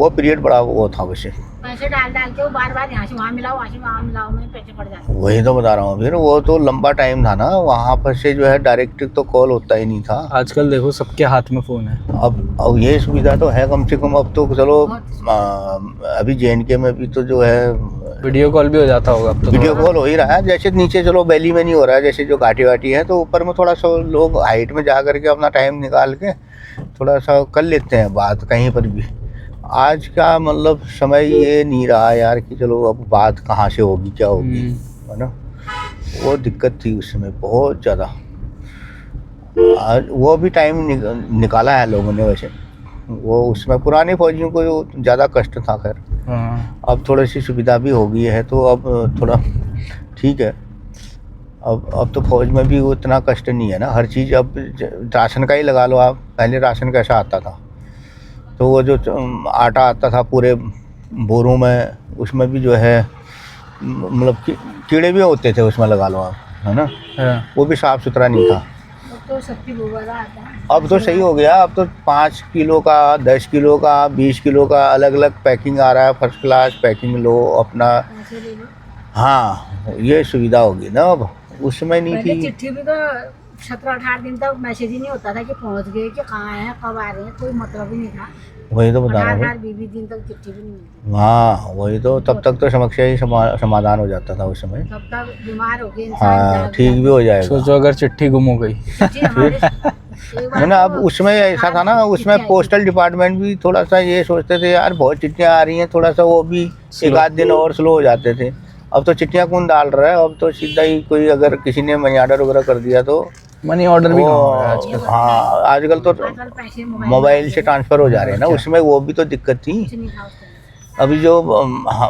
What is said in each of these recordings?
वो पीरियड बड़ा वो था वैसे। पैसे डाल डाल के वो बार बार यहाँ से वहाँ मिलाओ, वहाँ से वहाँ मिलाओ में पैसे पड़ जाते। वही तो बता रहा हूँ, फिर वो तो लंबा टाइम था ना, वहाँ पर से जो है डायरेक्ट तो कॉल होता ही नहीं था। आजकल देखो सबके हाथ में फ़ोन है। अब ये सुविधा तो है कम से कम, अब तो चलो अभी JNK में भी तो जो है वीडियो कॉल भी हो जाता होगा अब तो। वीडियो कॉल हो ही रहा है। जैसे नीचे चलो वैली में नहीं हो रहा है, जैसे जो घाटी वाटी है, तो ऊपर में थोड़ा सा लोग हाइट में जा करके अपना टाइम निकाल के थोड़ा सा कर लेते हैं बात कहीं पर भी। आज का मतलब समय ये नहीं रहा यार कि चलो अब बात कहाँ से होगी क्या होगी, है ना। वो दिक्कत थी उस समय बहुत ज़्यादा। आज वो भी टाइम निकाला है लोगों ने वैसे। वो उसमें पुराने फौजियों को ज़्यादा कष्ट था खैर। अब थोड़ी सी सुविधा भी हो गई है तो अब थोड़ा ठीक है। अब तो फौज में भी उतना कष्ट नहीं है ना, हर चीज़। अब राशन का ही लगा लो आप, पहले राशन कैसा आता था, तो वो जो आटा आता था पूरे बोरों में, उसमें भी जो है मतलब कीड़े भी होते थे उसमें, लगा लो आप, है ना। वो भी साफ़ सुथरा नहीं था। तो सख्ती आता है। अब तो सही हो गया, अब तो 5 किलो का, 10 किलो का, 20 किलो का अलग अलग पैकिंग आ रहा है, फर्स्ट क्लास पैकिंग लो अपना। हाँ, ये सुविधा होगी ना, अब उसमें नहीं थी। चिट्ठी भी तो 17-18 दिन तक मैसेज ही नहीं होता था कि पहुंच गए, कि कहाँ हैं, कब आ रहे हैं, कोई मतलब ही नहीं था। वही तो बता रहा हूँ, 18-20 दिन तक चिट्ठी भी नहीं मिलती। हाँ वही तो, तब तक तो समस्या ही समाधान हो जाता था उस समय। तब तक बीमार हो गए इंसान, हाँ ठीक भी हो जाएगा। सोचो अगर चिट्ठी गुम हो गई है ना। अब उसमें ऐसा था ना, उसमें पोस्टल डिपार्टमेंट भी थोड़ा सा ये सोचते थे यार बहुत चिट्ठियाँ आ रही हैं, थोड़ा सा वो भी एक आध दिन और स्लो हो जाते थे। अब तो चिट्ठियाँ कौन डाल रहा है, अब तो सीधा ही कोई अगर किसी ने मनी ऑर्डर वगैरह कर दिया तो मनी ऑर्डर भी आजकल। हाँ आजकल तो मोबाइल से ट्रांसफ़र हो जा रहे हैं ना, उसमें वो भी तो दिक्कत थी। अभी जो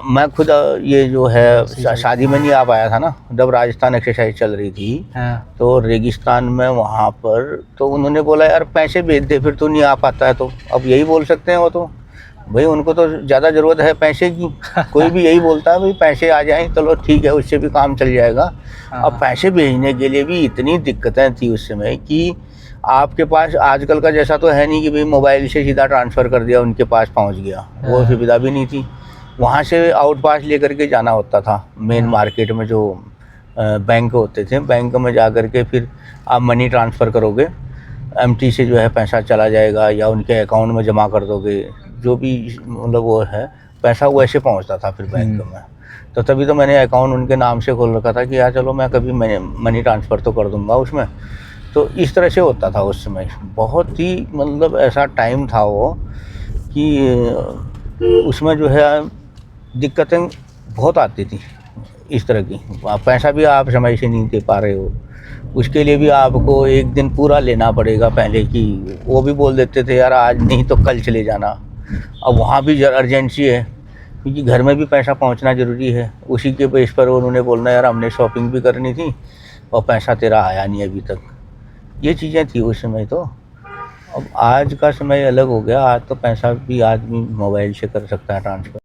मैं खुद ये जो है शादी में नहीं आ पाया था ना, जब राजस्थान एक्सरसाइज चल रही थी। तो रेगिस्तान में वहाँ पर तो उन्होंने बोला यार पैसे भेज दे, फिर तो नहीं आ पाता है। तो अब यही बोल सकते हैं वो तो, भाई उनको तो ज़्यादा ज़रूरत है पैसे की। कोई भी यही बोलता है भाई पैसे आ जाएं, चलो ठीक है, उससे भी काम चल जाएगा। अब पैसे भेजने के लिए भी इतनी दिक्कतें थी उस समय कि आपके पास आजकल का जैसा तो है नहीं कि भाई मोबाइल से सीधा ट्रांसफ़र कर दिया उनके पास पहुंच गया, वो सुविधा भी नहीं थी। वहाँ से आउट पास लेकर के जाना होता था मेन मार्केट में, जो बैंक होते थे, बैंक में जा कर के फिर आप मनी ट्रांसफ़र करोगे, MT से जो है पैसा चला जाएगा या उनके अकाउंट में जमा कर दोगे, जो भी मतलब वो है पैसा वैसे पहुँचता था फिर बैंक में। तो तभी तो मैंने अकाउंट उनके नाम से खोल रखा था कि यार चलो मैं कभी मनी ट्रांसफ़र तो कर दूँगा उसमें। तो इस तरह से होता था उस समय। बहुत ही मतलब ऐसा टाइम था वो कि उसमें जो है दिक्कतें बहुत आती थी इस तरह की। पैसा भी आप समय से नहीं दे पा रहे हो, उसके लिए भी आपको एक दिन पूरा लेना पड़ेगा पहले की। वो भी बोल देते थे यार आज नहीं तो कल चले जाना। अब वहाँ भी अर्जेंसी है क्योंकि घर में भी पैसा पहुँचना ज़रूरी है। उसी के बेस पर उन्होंने बोलना यार हमने शॉपिंग भी करनी थी और पैसा तेरा आया नहीं अभी तक। ये चीज़ें थी उस समय तो। अब आज का समय अलग हो गया, आज तो पैसा भी आदमी मोबाइल से कर सकता है ट्रांसफ़र।